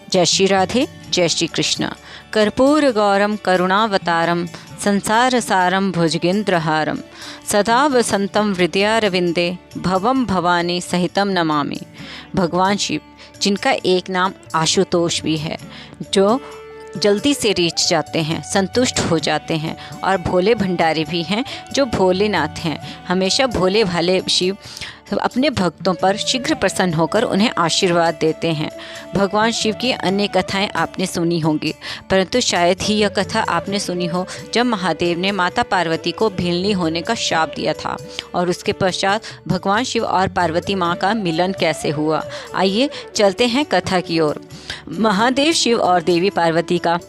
जय श्री राधे, जय श्री कृष्ण। कर्पूर गौरम करुणावतारम संसार सारम भुजगेंद्रहारम सदा वसंतम हृदयारविंदे भवम भवानी सहितम नमामि। भगवान शिव, जिनका एक नाम आशुतोष भी है, जो जल्दी से रीझ जाते हैं, संतुष्ट हो जाते हैं, और भोले भंडारी भी हैं जो भोलेनाथ हैं। हमेशा भोले भाले शिव अपने भक्तों पर शीघ्र प्रसन्न होकर उन्हें आशीर्वाद देते हैं। भगवान शिव की अन्य कथाएं आपने सुनी होंगी, परंतु शायद ही यह कथा आपने सुनी हो जब महादेव ने माता पार्वती को भीलनी होने का शाप दिया था, और उसके पश्चात भगवान शिव और पार्वती माँ का मिलन कैसे हुआ। आइए चलते हैं कथा की ओर। महादेव शिव और देवी पार्वती का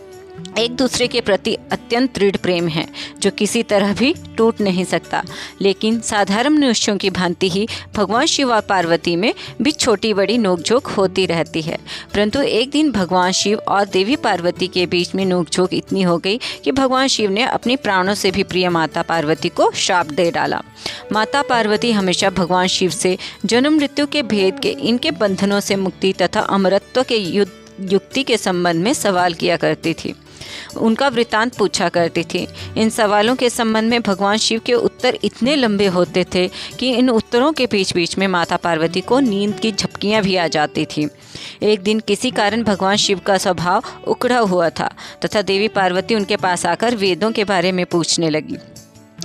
एक दूसरे के प्रति अत्यंत दृढ़ प्रेम है, जो किसी तरह भी टूट नहीं सकता। लेकिन साधारण मनुष्यों की भांति ही भगवान शिव और पार्वती में भी छोटी बड़ी नोकझोंक होती रहती है। परंतु एक दिन भगवान शिव और देवी पार्वती के बीच में नोकझोंक इतनी हो गई कि भगवान शिव ने अपनी प्राणों से भी प्रिय माता पार्वती को श्राप दे डाला। माता पार्वती हमेशा भगवान शिव से जन्म मृत्यु के भेद के, इनके बंधनों से मुक्ति तथा अमरत्व के युक्ति के संबंध में सवाल किया करती थी, उनका वृतांत पूछा करती थी। इन सवालों के संबंध में भगवान शिव के उत्तर इतने लंबे होते थे कि इन उत्तरों के बीच बीच में माता पार्वती को नींद की झपकियां भी आ जाती थी। एक दिन किसी कारण भगवान शिव का स्वभाव उखड़ा हुआ था तथा देवी पार्वती उनके पास आकर वेदों के बारे में पूछने लगी।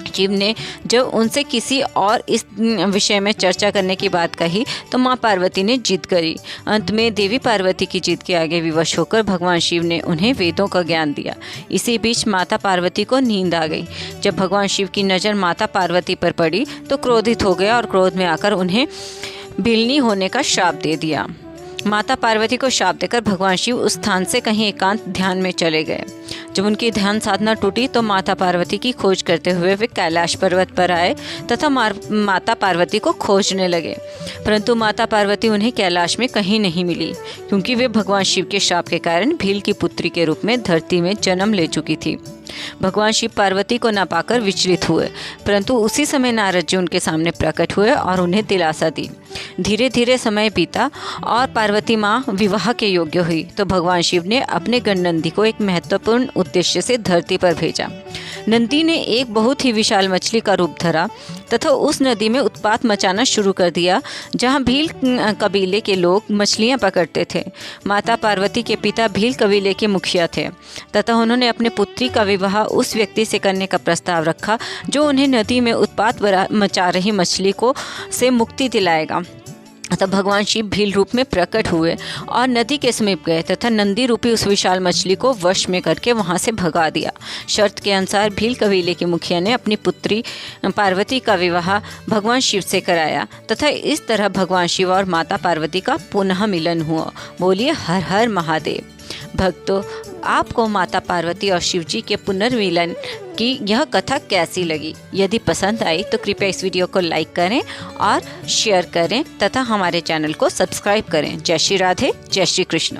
शिव ने जब उनसे किसी और इस विषय में चर्चा करने की बात कही तो माँ पार्वती ने जिद करी। अंत में देवी पार्वती की जिद के आगे विवश होकर भगवान शिव ने उन्हें वेदों का ज्ञान दिया। इसी बीच माता पार्वती को नींद आ गई। जब भगवान शिव की नज़र माता पार्वती पर पड़ी तो क्रोधित हो गया और क्रोध में आकर उन्हें भीलनी होने का श्राप दे दिया। माता पार्वती को श्राप देकर भगवान शिव उस स्थान से कहीं एकांत ध्यान में चले गए। जब उनकी ध्यान साधना टूटी तो माता पार्वती की खोज करते हुए वे कैलाश पर्वत पर आए तथा माता पार्वती को खोजने लगे, परंतु माता पार्वती उन्हें कैलाश में कहीं नहीं मिली, क्योंकि वे भगवान शिव के श्राप के कारण भील की पुत्री के रूप में धरती में जन्म ले चुकी थी। भगवान शिव पार्वती को न पाकर विचलित हुए, परंतु उसी समय नारद जी उनके सामने प्रकट हुए और उन्हें दिलासा दी। धीरे धीरे समय बीता और पार्वती माँ विवाह के योग्य हुई तो भगवान शिव ने अपने गण नंदी को एक महत्वपूर्ण उद्देश्य से धरती पर भेजा। नंदी ने एक बहुत ही विशाल मछली का रूप धरा तथा उस नदी में उत्पात मचाना शुरू कर दिया जहाँ भील कबीले के लोग मछलियाँ पकड़ते थे। माता पार्वती के पिता भील कबीले के मुखिया थे तथा उन्होंने अपने पुत्री का विवाह उस व्यक्ति से करने का प्रस्ताव रखा जो उन्हें नदी में उत्पात मचा रही मछली को से मुक्ति दिलाएगा। तब भगवान शिव भील रूप में प्रकट हुए और नदी के समीप गए तथा नंदी रूपी उस विशाल मछली को वश में करके वहां से भगा दिया। शर्त के अनुसार भील कबीले के मुखिया ने अपनी पुत्री पार्वती का विवाह भगवान शिव से कराया तथा इस तरह भगवान शिव और माता पार्वती का पुनः मिलन हुआ। बोलिए हर हर महादेव। भक्तों, आपको माता पार्वती और शिव जी के पुनर्मिलन की यह कथा कैसी लगी? यदि पसंद आई तो कृपया इस वीडियो को लाइक करें और शेयर करें तथा हमारे चैनल को सब्सक्राइब करें। जय श्री राधे, जय श्री कृष्ण।